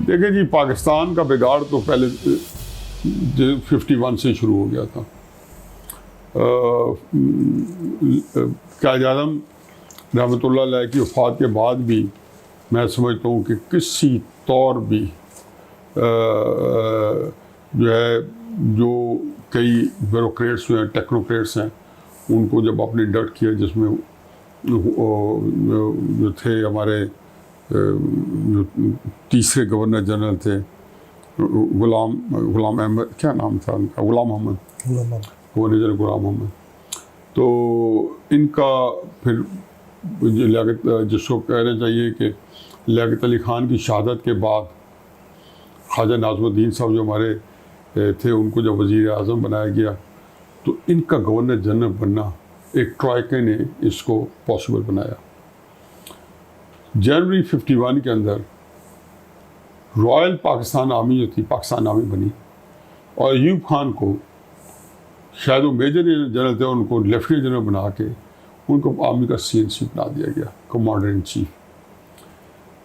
देखिए जी, पाकिस्तान का बिगाड़ तो पहले 51 से शुरू हो गया था। कायद आज़म रहमतुल्लाह अलैह की वफ़ात के बाद भी मैं समझता हूँ कि किसी तौर भी जो है, जो कई ब्यूरोक्रेट्स हैं, टेक्नोक्रेट्स हैं, उनको जब आपने इंडक्ट किया, जिसमें जो थे हमारे जो तीसरे गवर्नर जनरल थे, गुलाम अहमद, क्या नाम था उनका, गुलाम मोहम्मद, गवर्नर जनरल गुलाम मोहम्मद, तो इनका फिर जिसको कहना चाहिए कि लियाकत अली ख़ान की शहादत के बाद ख्वाजा नाज़मुद्दीन साहब जो हमारे थे, उनको जब वज़ीर आज़म बनाया गया, तो इनका गवर्नर जनरल बनना एक ट्राइके ने इसको पॉसिबल बनाया। जनवरी 51 के अंदर रॉयल पाकिस्तान आर्मी जो थी, पाकिस्तान आर्मी बनी, और अयूब खान को, शायद वो मेजर जनरल थे, उनको लेफ्टिनेंट जनरल बना के उनको आर्मी का CNC बना दिया गया, कमांडर इन चीफ।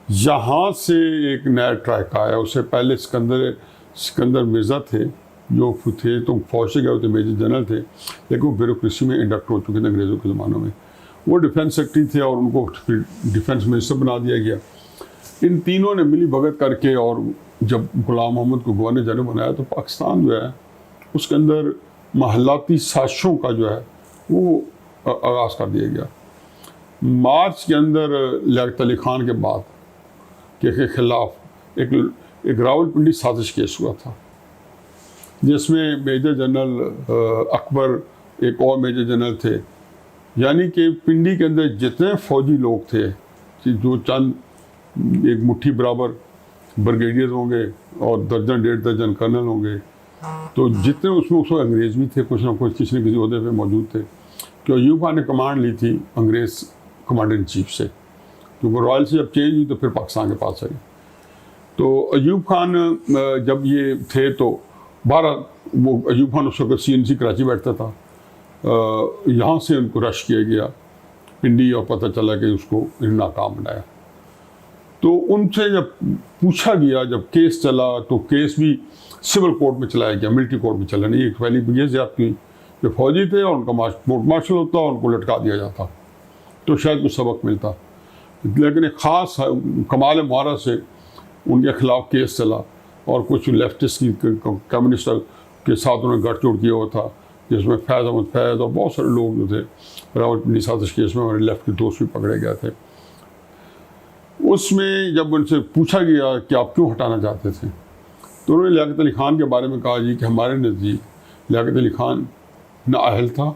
यहाँ से एक नया ट्रैक आया। उससे पहले सिकंदर मिर्ज़ा थे, जो थे तो फौज से गए थे, मेजर जनरल थे, लेकिन वो ब्यूरोक्रेसी में इंडक्ट हो चुके थे अंग्रेज़ों के ज़मानों में। वो डिफेंस सेक्रेटरी थे और उनको फिर डिफेंस मिनिस्टर बना दिया गया। इन तीनों ने मिली भगत करके, और जब गुलाम मोहम्मद को गवर्नर जनरल बनाया, तो पाकिस्तान जो है उसके अंदर महल्लाती साजिशों का जो है वो आगाज़ कर दिया गया। मार्च के अंदर लियाकत अली ख़ान के बाद के ख़िलाफ़ एक रावलपिंडी साजिश केस हुआ था, जिसमें मेजर जनरल अकबर, एक और मेजर जनरल थे, यानी कि पिंडी के अंदर जितने फ़ौजी लोग थे, जो चंद एक मुट्ठी बराबर ब्रिगेडियर होंगे और दर्जन 1.5 दर्जन कर्नल होंगे, तो जितने उसमें उस अंग्रेज़ भी थे, कुछ ना कुछ किसी न किसी ओहदे पे मौजूद थे। कि अयूब खान ने कमांड ली थी अंग्रेज़ कमांडर इन चीफ से, क्योंकि रॉयल से जब चेंज हुई तो फिर पाकिस्तान के पास आई। तो अयूब खान जब ये थे, तो 12 वो अयूब खान उस वक्त CNC कराची बैठता था, यहाँ से उनको रश किया गया पिंडी, और पता चला कि उसको नाकाम बनाया। तो उनसे जब पूछा गया, जब केस चला, तो केस भी सिविल कोर्ट में चलाया गया, मिलिट्री कोर्ट में चला नहीं। एक पहली ये ज्यादती हुई कि फौजी थे और उनका कोर्ट मार्शल होता और उनको लटका दिया जाता, तो शायद कुछ सबक मिलता। लेकिन एक ख़ास कमाल मुहारा से उनके ख़िलाफ़ केस चला, और कुछ लेफ्टिस्ट की कम्युनिस्ट के साथ उन्होंने गठजोड़ किया हुआ था, जिसमें फैज़ अहमद फैज़ और बहुत सारे लोग जो थे रावलपिंडी साजिश केस में, हमारे लेफ्ट के दोस्त भी पकड़े गए थे। उसमें जब उनसे पूछा गया कि आप क्यों हटाना चाहते थे, तो उन्होंने लियाकत अली ख़ान के बारे में कहा जी कि हमारे नज़दीक लियाकत अली ख़ान नाअहल था,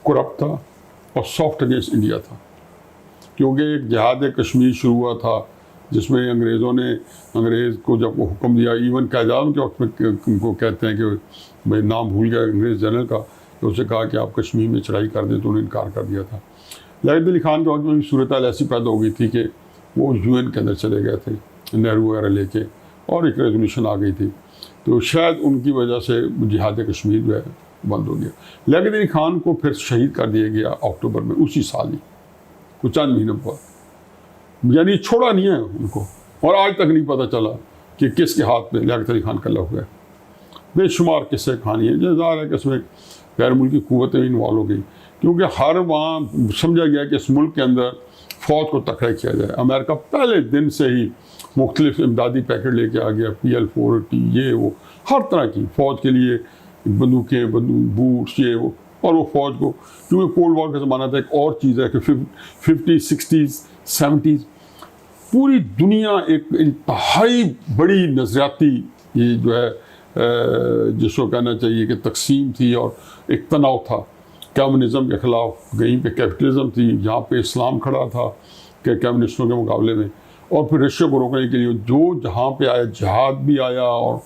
करप्ट था और सॉफ्ट अगेंस्ट इंडिया था। क्योंकि एक जिहाद कश्मीर शुरू हुआ था, जिसमें अंग्रेज़ को जब वो हुक्म दिया, इवन कायद आज़म के वक्त में उनको कहते हैं कि भाई नाम भूल गया अंग्रेज़ जनरल का, तो उससे कहा कि आप कश्मीर में चढ़ाई कर दें, तो उन्होंने इनकार कर दिया था। लियाकत अली ख़ान के वक्त में भी सूरत ऐसी पैदा हो गई थी कि वो UN के अंदर चले गए थे, नेहरू वगैरह लेके, और एक रेजोल्यूशन आ गई थी, तो शायद उनकी वजह से जिहाद कश्मीर जो है बंद हो गया। लियाकत अली ख़ान को फिर शहीद कर दिया गया अक्टूबर में, उसी साल ही, कुछ चंद महीनों बाद, यानी छोड़ा नहीं है उनको, और आज तक नहीं पता चला कि किसके हाथ में लियाकत अली ख़ान कल्ला हुआ है। बेशुमार किस्से कहानी है, जो ज़ाहिर है कि इसमें गैर मुल्की क़ुव्वतें इन्वॉल्व हो गई, क्योंकि हर वहाँ समझा गया कि इस मुल्क के अंदर फ़ौज को तकड़ा किया जाए। अमेरिका पहले दिन से ही मुख्तलिफ इमदादी पैकेट लेके आ गया, PL-480 ये वो, हर तरह की फ़ौज के लिए बंदूकें, बूट्स, ये वो, और वो फ़ौज को, क्योंकि कोल्ड वॉर का ज़माना था। एक और चीज़ है कि 50s 60s 70s पूरी दुनिया एक इंतहाई बड़ी नज़रियाती ये जो है जिसको कहना चाहिए कि तकसीम थी, और एक तनाव था कम्युनिज़म के ख़िलाफ़। कहीं पे कैपिटलिज़म थी, यहाँ पे इस्लाम खड़ा था कि कम्युनिस्टों के मुकाबले में, और फिर रशिया को रोकने के लिए जो जहाँ पे आया, जिहाद भी आया, और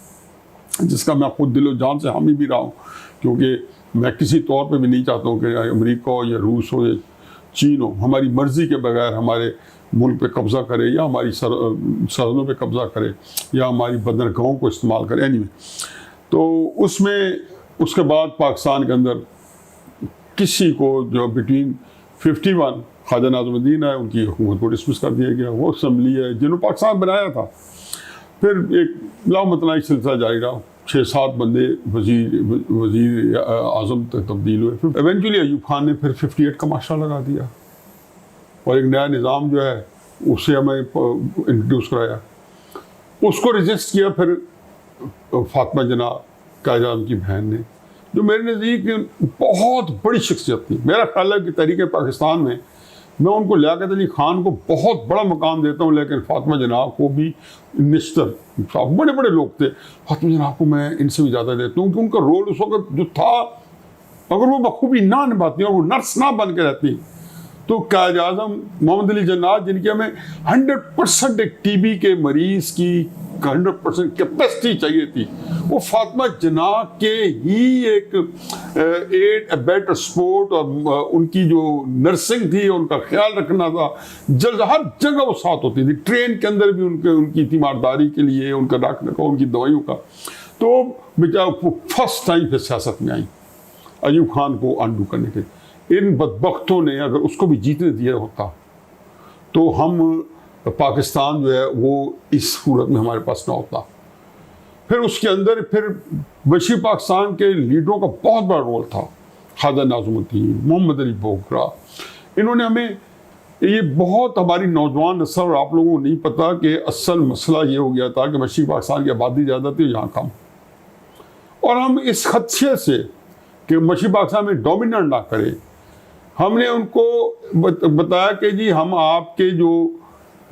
जिसका मैं खुद दिलो जान से हामी भी रहा हूँ, क्योंकि मैं किसी तौर पे भी नहीं चाहता हूँ कि अमेरिका हो या रूस हो या चीन हो हमारी मर्ज़ी के बगैर हमारे मुल्क पे कब्ज़ा करे, या हमारी सरहदों पे कब्ज़ा करे, या हमारी बंदरगाहों को इस्तेमाल करे। एनीवे, तो उसमें उसके बाद पाकिस्तान के अंदर किसी को जो बिटवीन 51 ख्वाजा नाज़मुद्दीन है, उनकी हुकूमत को डिसमिस कर दिया गया। वो असम्बली है जिन्होंने पाकिस्तान बनाया था, फिर एक लामतनाई सिलसिला जारी रहा, 6-7 बंदे वजीर आज़म तक तब्दील हुए। फिर एवेंचुअली अयूब खान ने फिर 58 का माशरा लगा दिया और एक नया निज़ाम जो है उसे हमें इंट्रोड्यूस कराया। उसको रजिस्ट किया फिर फातिमा जना कायद-ए-आज़म की बहन ने, जो मेरे नज़दीक बहुत बड़ी शख्सियत थी। मेरा ख्याल है कि तहरीक पाकिस्तान में मैं उनको लियाकत अली खान को बहुत बड़ा मकाम देता हूँ, लेकिन फातिमा जनाब को भी निश्तर, बड़े बड़े लोग थे, फातिमा जनाब को मैं इनसे भी ज़्यादा देता हूँ कि उनका रोल उस वक्त जो था, अगर वो बखूबी ना निभाती और वो नर्स ना बन के रहती तो कायद आज़म मोहम्मद अली जिन्नात, जिनकी हमें 100% एक टीबी के मरीज़ की 100% कैपेसिटी चाहिए थी, वो फातिमा जना के ही एक एड बेटर सपोर्ट और उनकी जो नर्सिंग थी, उनका ख्याल रखना था, हर जगह वो साथ होती थी। ट्रेन के अंदर भी उनकी तीमारदारी के लिए, उनका डॉक्टर का, उनकी दवाइयों का। तो बेचारा फर्स्ट टाइम फिर सियासत में आई अयूब खान को अंडू करने के। इन बदबख्तों ने अगर उसको भी जीतने दिया होता तो हम पाकिस्तान जो है वो इस सूरत में हमारे पास ना होता। फिर उसके अंदर फिर बशीर पाकिस्तान के लीडरों का बहुत बड़ा रोल था, ख्वाजा नाज़िमुद्दीन, मोहम्मद अली बोगरा। इन्होंने हमें ये बहुत, हमारी नौजवान नस्ल और आप लोगों को नहीं पता कि असल मसला ये हो गया था कि बशीर पाकिस्तान की आबादी ज़्यादा थी, यहाँ कम, और हम इस खदशे से कि बशीर पाकिस्तान में डोमिनेट ना करे, हमने उनको बताया कि जी हम आपके जो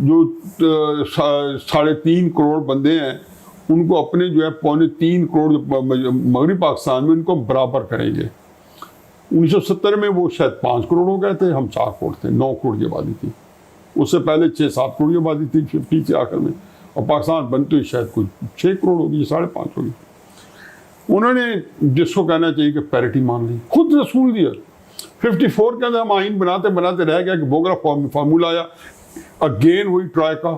3.5 करोड़ बंदे हैं उनको अपने जो है 2.25 करोड़ मगरबी पाकिस्तान में उनको बराबर करेंगे। 1970 में वो शायद 5 करोड़ हो गए थे, हम 4 करोड़ थे, 9 करोड़ की आबादी थी। उससे पहले 6-7 करोड़ की आबादी थी 50 के आखिर में, और पाकिस्तान बनते हुए शायद कुछ 6 करोड़ होगी, 5.5 होगी। उन्होंने जिसको कहना चाहिए कि पैरिटी मान ली, खुद रसूल दिया। 54 के अंदर हम आइन बनाते बनाते रह गया कि बोगरा फार्मूला आया, अगेन हुई ट्राई का,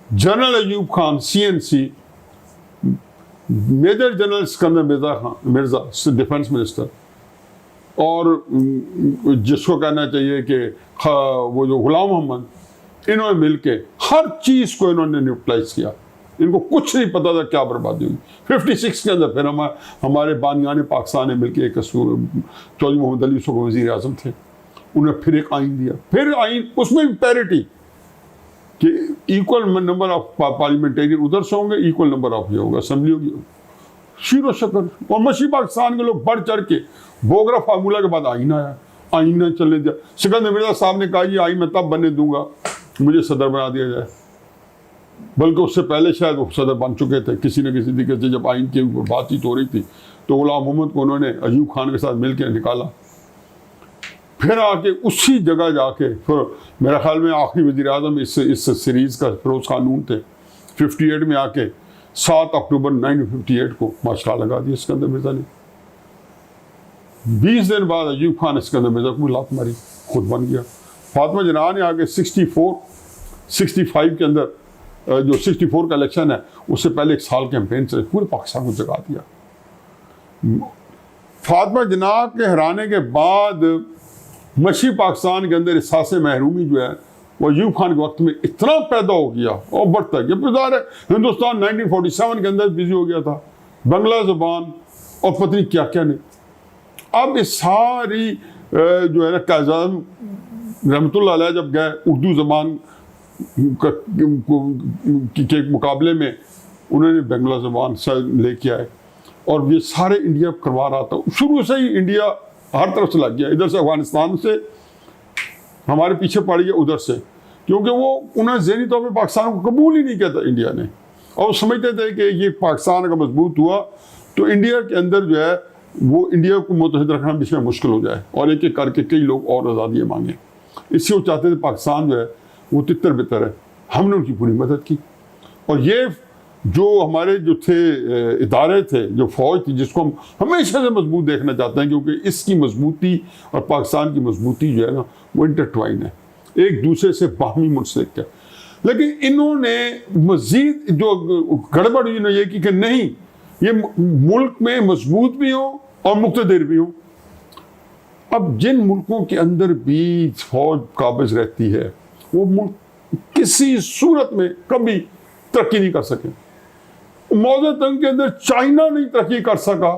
general Ayub Khan CNC, major general Sikandar Mirza defence minister, और जिसको कहना चाहिए कि वो जो गुलाम मोहम्मद, इन्होंने मिलके हर चीज़ को इन्होंने न्यूट्रलाइज किया। इनको कुछ नहीं पता था क्या बर्बादी हुई। 56 के अंदर फिर हमारे बानियान पाकिस्तान ने मिलकर एक चौधरी मोहम्मद अली उसको वज़ीर आज़म थे, उन्हें फिर एक आइन दिया, फिर आइन उसमें भी पैरिटी कि इक्वल नंबर ऑफ पार्लियामेंटेरियन उधर से होंगे, इक्वल नंबर ऑफ ये होगा, असेंबली होगी, शीरो शक्ल। और मशी पाकिस्तान के लोग बढ़ चढ़ के, बोगरा फार्मूला के बाद आइन आया, आइन ने चलने दिया। सिकंदर मिर्जा साहब ने कहा ये आइन मैं तब बनने दूंगा मुझे सदर बना दिया जाए, बल्कि उससे पहले शायद वो सदर बन चुके थे किसी न किसी तरीके से। जब आइन की बातचीत हो रही थी तो गुलाम मोहम्मद को उन्होंने अयूब खान के साथ मिलकर निकाला, फिर आके उसी जगह जाके फिर मेरा ख्याल में आखिरी वज़ीर आज़म इस सीरीज़ का फिरोज़ खानून थे। 58 में आके 7 अक्टूबर 1958 को माशरा लगा दिया सिकंदर मिर्जा ने। 20 दिन बाद अयूब खान ने सिकंदर मिर्जा को लात मारी, खुद बन गया। फातिमा जना ने आगे 65 के अंदर जो 64 का इलेक्शन है उससे पहले 1 साल कैंपेन चले, पूरे पाकिस्तान को जगा दिया। फातिमा जना के हराने के बाद मशी पाकिस्तान के अंदर एहसास महरूमी जो है वो अयूब खान के वक्त में इतना पैदा हो गया और बढ़ता गया। फिर है हिंदुस्तान 1947 के अंदर बिजी हो गया था, बंगला ज़बान और पत्नी क्या क्या नहीं। अब इस सारी जो है ना कायद-ए-आज़म रहमतुल्लाह अलैह जब गए उर्दू ज़बान के मुकाबले में उन्होंने बंगला ज़बान से लेके आए, और ये सारे इंडिया करवा रहा था। शुरू से ही इंडिया हर तरफ से लग गया, इधर से अफगानिस्तान से हमारे पीछे पड़ गया, उधर से, क्योंकि वो उन्हें ज़हनी तौर पर पाकिस्तान को कबूल ही नहीं किया था इंडिया ने, और समझते थे कि ये पाकिस्तान अगर मजबूत हुआ तो इंडिया के अंदर जो है वो इंडिया को मुतहद रखना भी इसमें मुश्किल हो जाए, और एक एक करके कई लोग और आज़ादियाँ मांगे। इससे वो चाहते थे पाकिस्तान जो है वो तितर बितर है। हमने उनकी पूरी मदद की, और ये जो हमारे जो थे इदारे थे, जो फौज थी, जिसको हम हमेशा से मजबूत देखना चाहते हैं, क्योंकि इसकी मजबूती और पाकिस्तान की मजबूती जो है ना वो इंटरट्वाइन है, एक दूसरे से बाहमी मुंसलिक है। लेकिन इन्होंने मजीद जो गड़बड़ इन्होंने ये की कि नहीं, ये मुल्क में मजबूत भी हो और मुक्तदिर भी हो। अब जिन मुल्कों के अंदर भी फौज काबिज रहती है वो मुल्क किसी सूरत में कभी तरक्की नहीं कर सके। मौजे तंग के अंदर चाइना नहीं तरक्की कर सका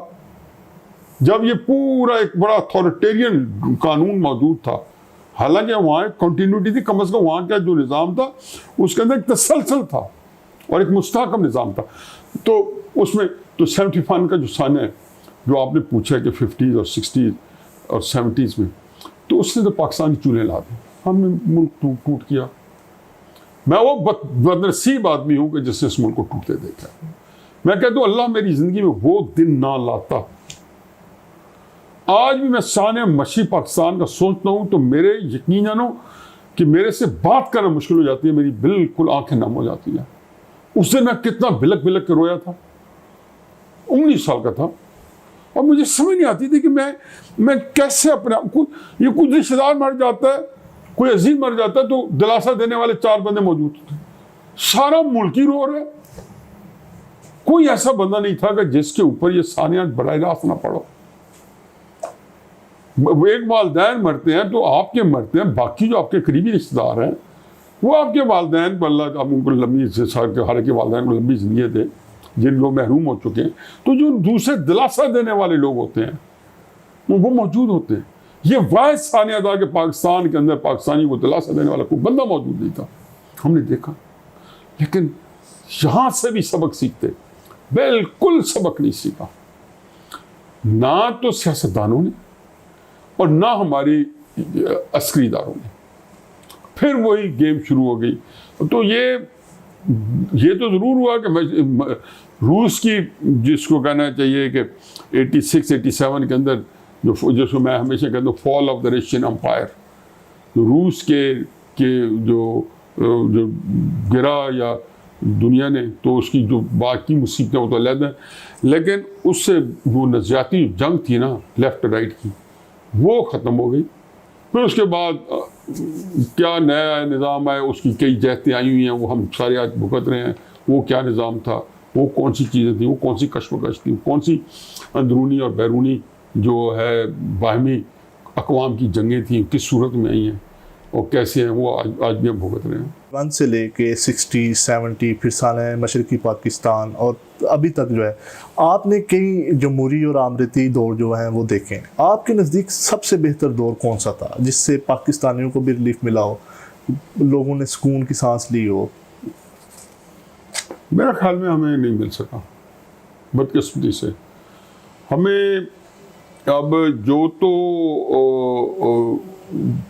जब ये पूरा एक बड़ा अथॉरिटेरियन कानून मौजूद था। हालांकि वहाँ कंटिन्यूटी थी, कम से कम वहाँ का जो निज़ाम था उसके अंदर एक तसलसल था और एक मुस्तहकम निज़ाम था। तो उसमें तो 71 का जो सन है जो आपने पूछा कि 50s और 60s और 70s में, तो उसने तो पाकिस्तान की चूल्हे ला दी, हमने मुल्क टूट किया। मैं वो बदनसीब आदमी हूँ कि जिसने इस मुल्क को टूटते देखा। मैं कहता हूँ अल्लाह मेरी ज़िंदगी में वो दिन ना लाता। आज भी मैं शान मशी पाकिस्तान का सोचता हूँ तो मेरे यकीन जानो कि मेरे से बात करना मुश्किल हो जाती है, मेरी बिल्कुल आंखें नम हो जाती हैं। उस दिन मैं कितना बिलक बिलक के रोया था, 19 साल का था, और मुझे समझ नहीं आती थी कि मैं कैसे अपने ये कुछ रिश्तेदार मर जाता है, कोई अजीज मर जाता है तो दिलासा देने वाले 4 बंदे मौजूद थे, सारा मुल्क ही रो रहा है। कोई ऐसा बंदा नहीं था कि जिसके ऊपर ये सानियात बराह रास्त ना पड़ो। एक वालदैन मरते हैं तो आपके मरते हैं, बाकी जो आपके करीबी रिश्तेदार हैं वो आपके वालदैन, अल्लाह आप उनको लंबी हर के वालदैन को लंबी जिंदगी दे जिन लोग महरूम हो चुके हैं। तो जो दूसरे दिलासा देने वाले लोग होते हैं वो मौजूद होते हैं। ये वाहिद सानिया था कि पाकिस्तान के अंदर पाकिस्तानी को दिलासा देने वाला कोई बंदा मौजूद नहीं था, हमने देखा। लेकिन यहाँ से भी सबक सीखते, बिल्कुल सबक नहीं सीखा, ना तो सियासतदानों ने और ना हमारी अस्करी इदारों ने। फिर वही गेम शुरू हो गई। तो ये तो ज़रूर हुआ कि रूस की, जिसको कहना चाहिए कि 86-87 के अंदर जिसको मैं हमेशा कहता हूँ fall of the Russian empire, तो रूस के जो गिरा या दुनिया ने, तो उसकी जो बाकी मुसीबतें वो तो अलग हैं, लेकिन उससे वो नज़रियाती जंग थी ना लेफ्ट राइट की, वो ख़त्म हो गई। फिर उसके बाद क्या नया निज़ाम आया, उसकी कई जहतें आई हुई हैं, वो हम सारे आज भुगत रहे हैं। वो क्या निज़ाम था, वो कौन सी चीज़ें थी, वो कौन सी कश्मकश थी, कौन सी अंदरूनी और बैरूनी जो है बाहमी अक़वाम की जंगें थी, किस सूरत में आई हैं और कैसे हैं, वो आज भी हम भुगत रहे हैं। 1 से लेके 60, 70, फिर साल मशरक़ी पाकिस्तान और अभी तक जो है आपने कई जमहूरी और आमरती दौर जो हैं वो देखे हैं। आपके नज़दीक सबसे बेहतर दौर कौन सा था जिससे पाकिस्तानियों को भी रिलीफ मिला हो, लोगों ने सुकून की सांस ली हो? मेरा ख्याल में हमें नहीं मिल सका, बदकिस्मती से। हमें अब जो तो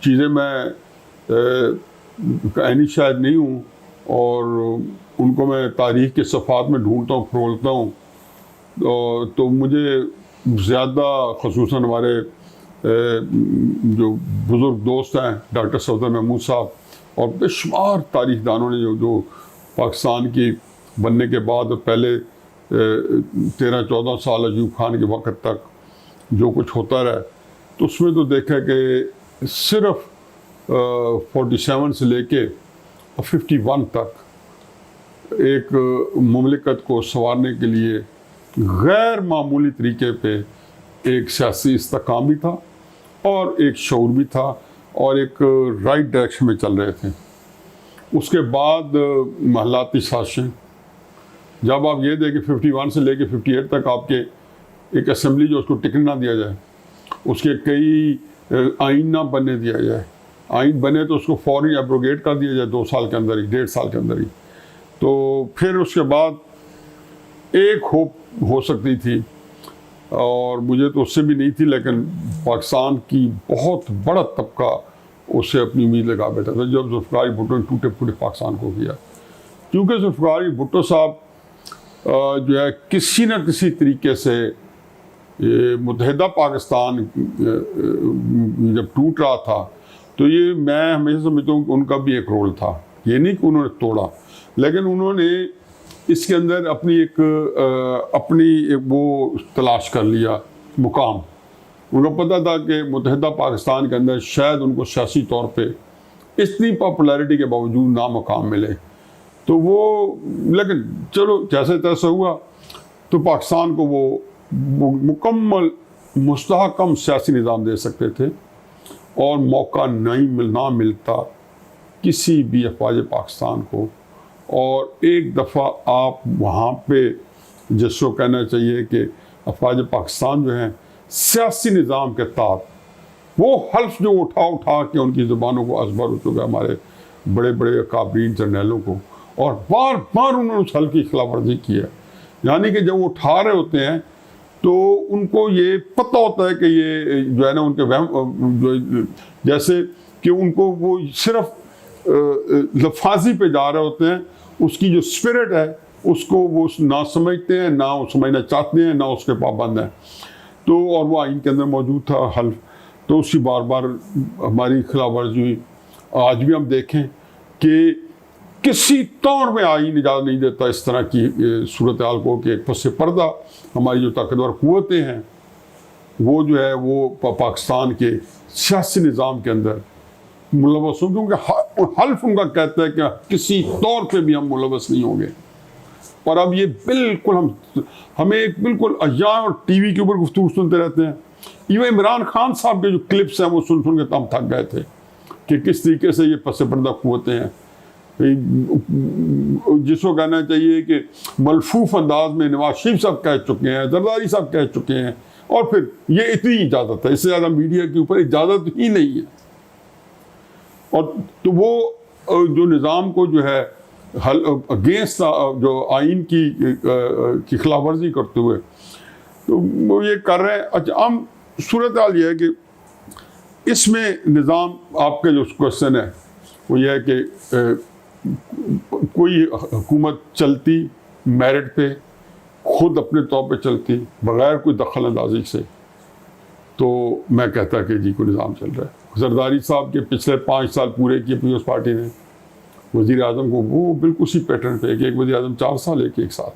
चीज़ें मैं कहनी शायद नहीं हूँ और उनको मैं तारीख़ के सफ़ात में ढूंढता हूँ, फरोलता हूँ, तो मुझे ज़्यादा ख़ुसूसन हमारे जो बुज़ुर्ग दोस्त हैं डॉक्टर सफदर महमूद साहब और बेशुमार तारीख़दानों ने जो पाकिस्तान की बनने के बाद पहले 13-14 साल अयूब खान के वक़्त तक जो कुछ होता रहा, तो उसमें तो देखा कि सिर्फ़ 47 से लेके 51 तक एक मुमलिकत को संवारने के लिए गैर मामूली तरीके पे एक सियासी इस्तेकाम भी था और एक शऊर भी था और एक राइट डायरेक्शन में चल रहे थे। उसके बाद महलाती साजिशें, जब आप ये देखें 51 से लेके 58 तक आपके एक असम्बली जो उसको टिकट ना दिया जाए, उसके कई आइन ना बनने दिया जाए, आइन बने तो उसको फौरी एब्रोगेट कर दिया जाए 2 साल के अंदर ही, 1.5 साल के अंदर ही। तो फिर उसके बाद एक होप हो सकती थी और मुझे तो उससे भी नहीं थी, लेकिन पाकिस्तान की बहुत बड़ा तबका उससे अपनी उम्मीद लगा बैठा था जब जुल्फ़िकार भुट्टो ने टूटे फूटे पाकिस्तान को किया। क्योंकि जुल्फ़िकार भुट्टो साहब जो है किसी न किसी तरीके से ये मुत्तहिदा पाकिस्तान जब टूट रहा था, तो ये मैं हमेशा समझता हूँ कि उनका भी एक रोल था। ये नहीं कि उन्होंने तोड़ा, लेकिन उन्होंने इसके अंदर अपनी एक वो तलाश कर लिया मुकाम। उनको पता था कि मुत्तहिदा पाकिस्तान के अंदर शायद उनको सियासी तौर पे इतनी पॉपुलैरिटी के बावजूद ना मुकाम मिले, तो वो, लेकिन चलो जैसे तैसे हुआ, तो पाकिस्तान को वो मुकम्मल मुस्तहकम सियासी निज़ाम दे सकते थे और मौका ना मिलता किसी भी अफवाज पाकिस्तान को और एक दफ़ा आप वहाँ पे जिसको कहना चाहिए कि अफवाज पाकिस्तान जो हैं सियासी निज़ाम के तहत वो हल्फ जो उठा उठा के उनकी ज़ुबानों को असबर हो चुका है हमारे बड़े बड़े काबीन जर्नैलों को, और बार बार उन्होंने उस हल्फ की खिलाफ वर्जी की है। यानी कि जब वो उठा रहे होते हैं तो उनको ये पता होता है कि ये जो है ना उनके जो जैसे कि उनको वो सिर्फ लफाजी पे जा रहे होते हैं, उसकी जो स्पिरिट है उसको वो ना समझते हैं, ना वो समझना चाहते हैं, ना उसके पाबंद हैं। तो और वो आइन के अंदर मौजूद था हल्फ, तो उसकी बार बार हमारी खिलाफ वर्जी हुई। आज भी हम देखें कि किसी तौर में आइन इजाज़त नहीं देता इस तरह की सूरत हाल को कि पस पर्दा हमारी जो ताकतवर क़ुव्वतें हैं वो जो है वो पाकिस्तान के सियासी निज़ाम के अंदर मुलव्वस हों, क्योंकि हल्फ उनका कहता है कि किसी तौर पे भी हम मुलव्वस नहीं होंगे। और अब ये बिल्कुल हमें बिल्कुल अया और टीवी के ऊपर गुफ्तगू सुनते रहते हैं। इवन इमरान खान साहब के जो क्लिप्स हैं वो सुन सुन के हम थक गए थे कि किस तरीके से ये पस पर्दा क़ुव्वतें हैं, जिसको कहना चाहिए कि मलफूफ अंदाज में नवाज शरीफ साहब कह चुके हैं, जरदारी साहब कह चुके हैं, और फिर ये इतनी इजाज़त है, इससे ज़्यादा मीडिया के ऊपर इजाज़त ही नहीं है। और तो वो जो निज़ाम को जो है अगेंस्ट जो आइन की खिलाफ वर्जी करते हुए तो वो ये कर रहे हैं। अच्छा, हम सूरत हाल ये है कि इसमें निज़ाम आपके जो क्वेश्चन है वो ये है कि कोई हुकूमत चलती मेरिट पे, खुद अपने तौर पे चलती बग़ैर कोई दखल अंदाजी से, तो मैं कहता कि जी कोई निज़ाम चल रहा है। जरदारी साहब के पिछले 5 साल पूरे किए पीपल्स पार्टी ने, वज़ीर आज़म को वो बिल्कुल उसी पैटर्न पे एक वज़ीर आज़म 4 साल एक साल,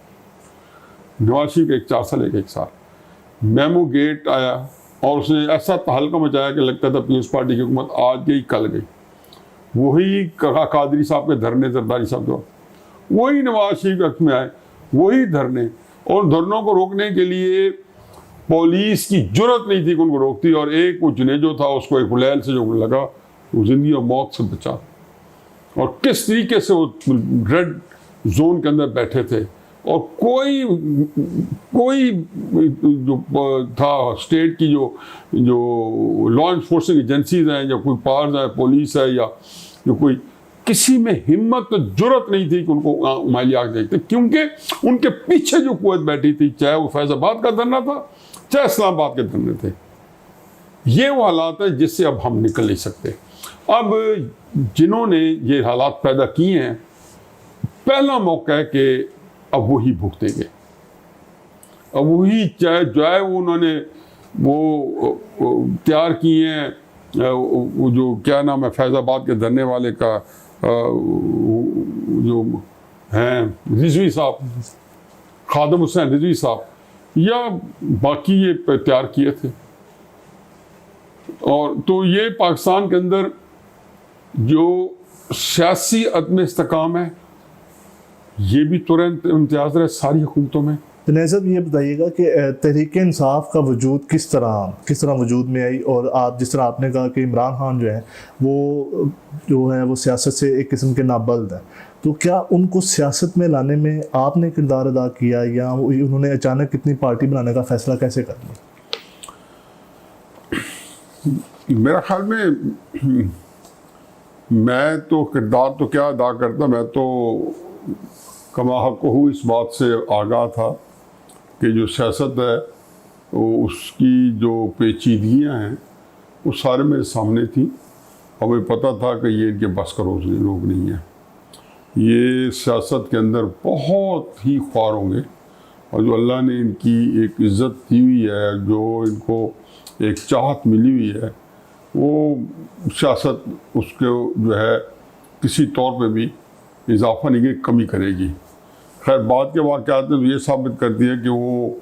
नवाज शरीफ एक 4 साल एक साल। मेमो गेट आया और उसने ऐसा तहलका मचाया कि लगता था पीपल्स पार्टी की हुकूमत आज गई कल गई। वही कादरी साहब के धरने, जरदारी साहब के, वही नवाज शरीफ वक्त में आए, वही धरने, और धरनों को रोकने के लिए पुलिस की जुर्रत नहीं थी कि उनको रोकती। और एक वो जुने जो था उसको एक गुलैल से जो लगा वो ज़िंदगी और मौत से बचा। और किस तरीके से वो रेड जोन के अंदर बैठे थे, और कोई जो था स्टेट की जो लॉ इन्फोर्सिंग एजेंसीज हैं या कोई पावर्स है, पुलिस है या जो कोई, किसी में हिम्मत तो जुर्रत नहीं थी कि उनको उमाली आग देखते, क्योंकि उनके पीछे जो कुव्वत बैठी थी, चाहे वो फैज़ाबाद का धरना था चाहे इस्लामाबाद के धरने थे। ये वो हालात है जिससे अब हम निकल नहीं सकते। अब जिन्होंने ये हालात पैदा किए हैं, पहला मौका है कि अब वही भुगतेंगे। अब वही चाहे जो है वो उन्होंने वो तैयार किए हैं, वो जो क्या नाम है फैज़ाबाद के धरने वाले का, जो हैं रिजवी साहब, खादम हुसैन रिजवी साहब, या बाकी ये तैयार किए थे। और तो ये पाकिस्तान के अंदर जो सियासी अदम इस्तेकाम है ये भी तुरंत इम्तियाज़ रहे सारी हुकूमतों में। जुनैद साहब ये बताइएगा कि तहरीक इंसाफ का वजूद किस तरह वजूद में आई, और आप जिस तरह आपने कहा कि इमरान खान जो है वो सियासत से एक किस्म के नाबल्द हैं, तो क्या उनको सियासत में लाने में आपने किरदार अदा किया, या उन्होंने अचानक कितनी पार्टी बनाने का फ़ैसला कैसे कर लिया? मेरा ख्याल में मैं तो किरदार तो क्या अदा करता, मैं तो कमा हक हूँ इस बात से आगाह था कि जो सियासत है वो उसकी जो पेचीदगियाँ हैं वो सारे मेरे सामने थी, और मुझे पता था कि ये इनके बस का रोग नहीं है। ये सियासत के अंदर बहुत ही ख्वार होंगे, और जो अल्लाह ने इनकी एक इज़्ज़त दी हुई है, जो इनको एक चाहत मिली हुई है, वो सियासत उसके जो है किसी तौर पे भी इजाफा नहीं की कमी करेगी। खैर बाद के वाक़यात ने तो ये साबित कर दिया कि वो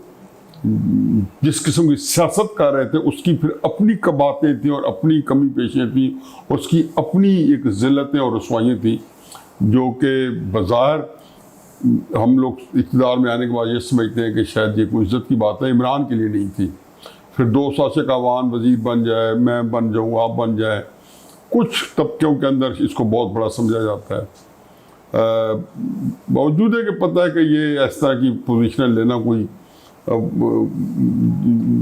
जिस किस्म की सियासत कर रहे थे उसकी फिर अपनी कबातें थी और अपनी कमी पेशियाँ थी, उसकी अपनी एक ज़िल्लतें और रसवाइयाँ थी, जो कि बज़ाहिर हम लोग इक़्तिदार में आने के बाद ये समझते हैं कि शायद ये कोई इज़्ज़त की बात है, इमरान के लिए नहीं थी। फिर 2 शासक अवान वज़ीर बन जाए, मैं बन जाऊँ, आप बन जाए, कुछ तबकों के अंदर इसको बहुत बड़ा समझा जाता है। बावजूद है कि पता है कि ये इस तरह की पोजीशन लेना कोई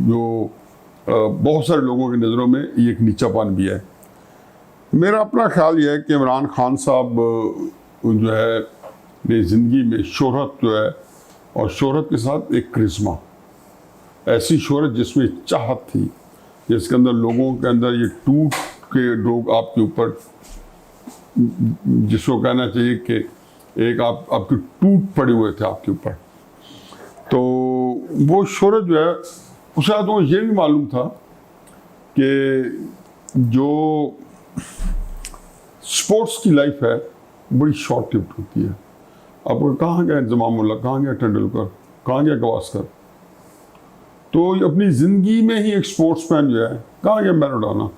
जो बहुत सारे लोगों की नज़रों में ये एक नीचापन भी है। मेरा अपना ख्याल ये है कि इमरान खान साहब जो है मेरी ज़िंदगी में शोहरत जो है, और शोहरत के साथ एक करिश्मा, ऐसी शोहरत जिसमें चाहत थी, जिसके अंदर लोगों के अंदर ये टूट के लोग आपके ऊपर, जिसको कहना चाहिए कि एक आपके टूट पड़े हुए थे आपके ऊपर, तो वो शोहरत जो है उसे तो ये भी मालूम था कि जो स्पोर्ट्स की लाइफ है बड़ी शॉर्ट लिव्ड होती है। आपको कहाँ गया इंजमामुल्लाह, कहाँ गया तेंदुलकर, कहाँ गया गवास्कर, तो अपनी ज़िंदगी में ही एक स्पोर्ट्समैन जो है, कहाँ गया मैराडोना,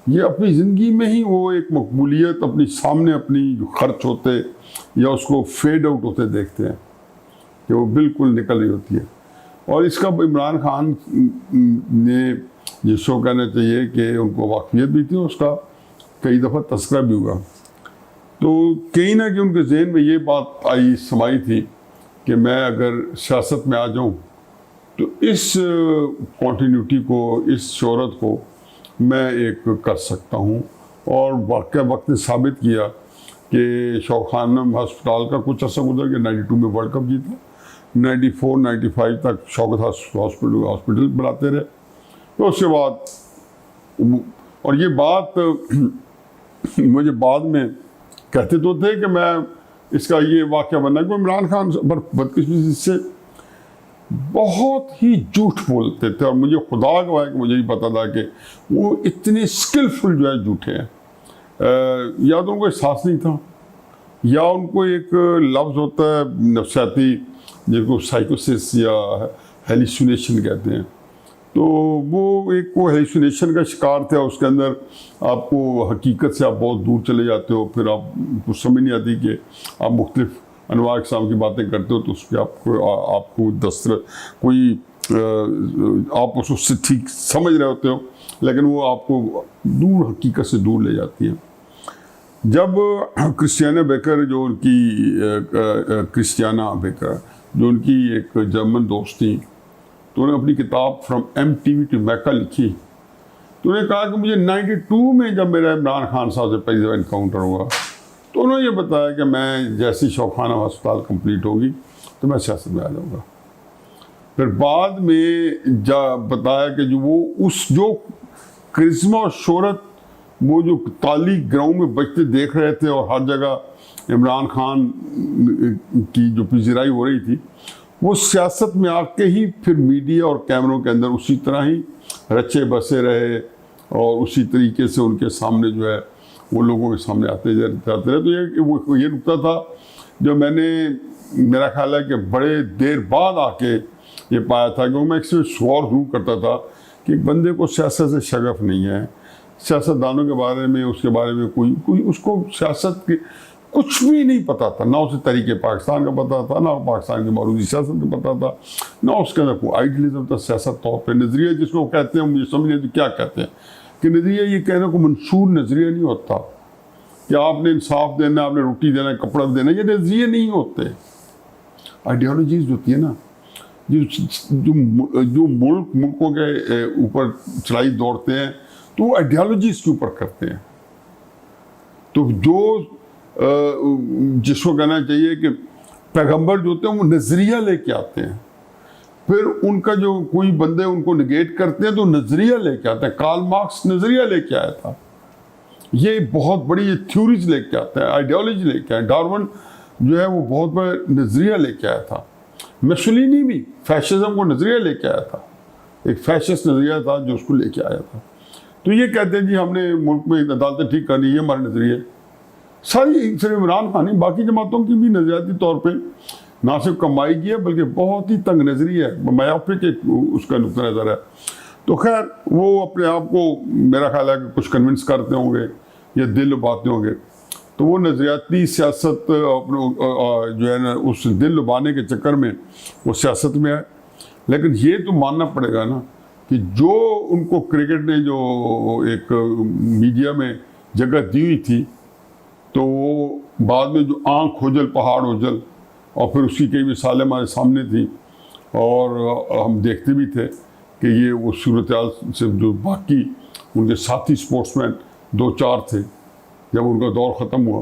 ये अपनी ज़िंदगी में ही वो एक मकबूलियत अपनी सामने अपनी जो खर्च होते या उसको फेड आउट होते देखते हैं कि वो बिल्कुल निकल रही होती है। और इसका इमरान खान ने जिसको कहना चाहिए कि उनको वाकफियत भी थी, उसका कई दफ़ा तस्करा भी हुआ, तो कहीं ना कहीं उनके जहन में ये बात आई समाई थी कि मैं अगर सियासत में आ जाऊं तो इस कॉन्टीन्यूटी को, इस शोहरत को मैं एक कर सकता हूं। और वाक़या वक्त ने साबित किया कि शौक़ खानम हस्पताल का कुछ अर्सा गुजर के 92 में वर्ल्ड कप जीता, 94-95 तक शौकत हॉस्पिटल बनाते रहे। तो उसके बाद, और ये बात मुझे बाद में कहते तो थे कि मैं इसका ये वाक़या बना कि इमरान खान पर बदकिस्मती से बहुत ही झूठ बोलते थे, और मुझे खुदा गवाह है कि मुझे ही पता था कि वो इतने स्किलफुल जो है झूठे हैं। या तो उनको एहसास नहीं था, या उनको एक लफ्ज़ होता है नफ्सियाती जिसको साइकोसिस या हेलुसिनेशन कहते हैं, तो वो एक वो हेलुसिनेशन का शिकार थे। उसके अंदर आपको हकीकत से आप बहुत दूर चले जाते हो, फिर आप कुछ समझ नहीं आती कि आप मुख्तलिफ अनवार किस्म की बातें करते हो, तो उस पर आपको दस्तरस कोई आप उससे ठीक समझ रहे होते हो, लेकिन वो आपको दूर हकीकत से दूर ले जाती है। जब क्रिस्टियाना बेकर जो उनकी क्रिस्टियाना बेकर जो उनकी एक जर्मन दोस्त थी, तो उन्होंने अपनी किताब फ्रॉम MTV टू मैका लिखी, तो उन्होंने कहा कि मुझे 92 में जब मेरा इमरान खान साहब से पहली दफ़ा इनकाउंटर हुआ, तो उन्होंने ये बताया कि मैं जैसी शौक़ खानम हस्पताल कंप्लीट होगी तो मैं सियासत में आ जाऊँगा। फिर बाद में बताया कि जो वो उस जो करिश्मा और शोहरत वो जो ताली ग्राउंड में बचते देख रहे थे, और हर जगह इमरान खान की जो पिजराई हो रही थी, वो सियासत में आके ही फिर मीडिया और कैमरों के अंदर उसी तरह ही रचे बसे रहे, और उसी तरीके से उनके सामने जो है वो लोगों के सामने आते जाते रहे। तो ये नुकता था जो मैंने, मेरा ख्याल है कि बड़े देर बाद आके ये पाया था, कि मैं इससे गौर जरूर करता था कि एक बंदे को सियासत से शगफ नहीं है, सियासतदानों के बारे में, उसके बारे में कोई उसको सियासत के कुछ भी नहीं पता था, ना उसे तरीके पाकिस्तान का पता था, ना पाकिस्तान की मौजूदा सियासत का पता था, ना उसके अंदर कोई आइडियलिज्म था सियासत तौर पर। नज़रिया जिसको कहते हैं, मुझे समझ नहीं तो क्या कहते हैं कि नज़रिया ये कहने को मंशूर नज़रिया नहीं होता कि आपने इंसाफ देना, आपने रोटी देना, कपड़ा देना, ये नज़रिए नहीं होते। आइडियोलॉजीज होती है ना, जो मुल्कों के ऊपर चलाई दौड़ते हैं, तो वो आइडियोलॉजीज के ऊपर करते हैं। तो जो जिसको कहना चाहिए कि पैगंबर जो होते हैं वो नज़रिया लेके आते हैं, फिर उनका जो कोई बंदे उनको निगेट करते हैं तो नज़रिया लेके आते हैं। कार्ल मार्क्स नज़रिया लेके आया था, ये बहुत बड़ी थ्योरीज लेके आता है, आइडियोलॉजी लेके आया। डार्विन जो है वो बहुत बड़ा नज़रिया लेके आया था। मुसोलिनी भी फैशिज्म को नज़रिया लेके आया था, एक फैशिस्ट नज़रिया था जो उसको लेके आया था। तो ये कहते हैं जी हमने मुल्क में अदालतें ठीक करनी, ये हमारा नज़रिया। सारी सिर्फ इमरान खान नहीं, बाकी जमातों की भी नज़रियाती तौर पे ना सिर्फ कमाई की है बल्कि बहुत ही तंग नज़री है, मायाफिक उसका नुक्ता नज़र है। तो खैर वो अपने आप को मेरा ख्याल है कि कुछ कन्विंस करते होंगे या दिल लुभाते होंगे, तो वो नज़रियाती सियासत जो है ना उस दिल लुभाने के चक्कर में वो सियासत में है। लेकिन ये तो मानना पड़ेगा ना कि जो उनको क्रिकेट ने जो एक मीडिया में जगह दी हुई थी, तो वो बाद में जो आँख खोजल पहाड़ ओझल, और फिर उसकी कई मिसालें हमारे सामने थी और हम देखते भी थे कि ये वो सूरत हाल से जो बाकी उनके साथी स्पोर्ट्समैन 2-4 थे, जब उनका दौर ख़त्म हुआ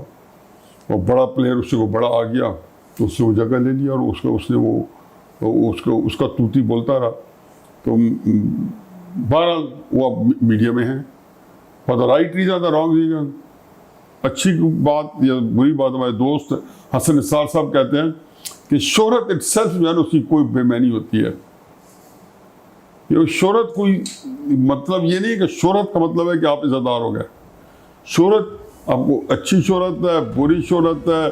और बड़ा प्लेयर उससे वो बड़ा आ गया तो उससे वो जगह ले लिया और उसका तूती बोलता रहा। तो बहरहाल वो अब मीडिया में है। For the right reason the wrong reason, अच्छी बात या बुरी बात, हमारे दोस्त हसन निसार साहब कहते हैं कि शोहरत इटसेल्फ जो है ना उसकी कोई बेमानी होती है। ये शोहरत कोई मतलब ये नहीं कि शोहरत का मतलब है कि आप इज़्ज़तदार हो गए। शोहरत आपको अच्छी शोहरत है, बुरी शोहरत है,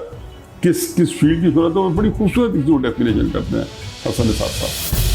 किस फील्ड की शोहरत है, वो बड़ी खूबसूरत किसी को डेफिनेशन करते हैं हसन निसार साहब।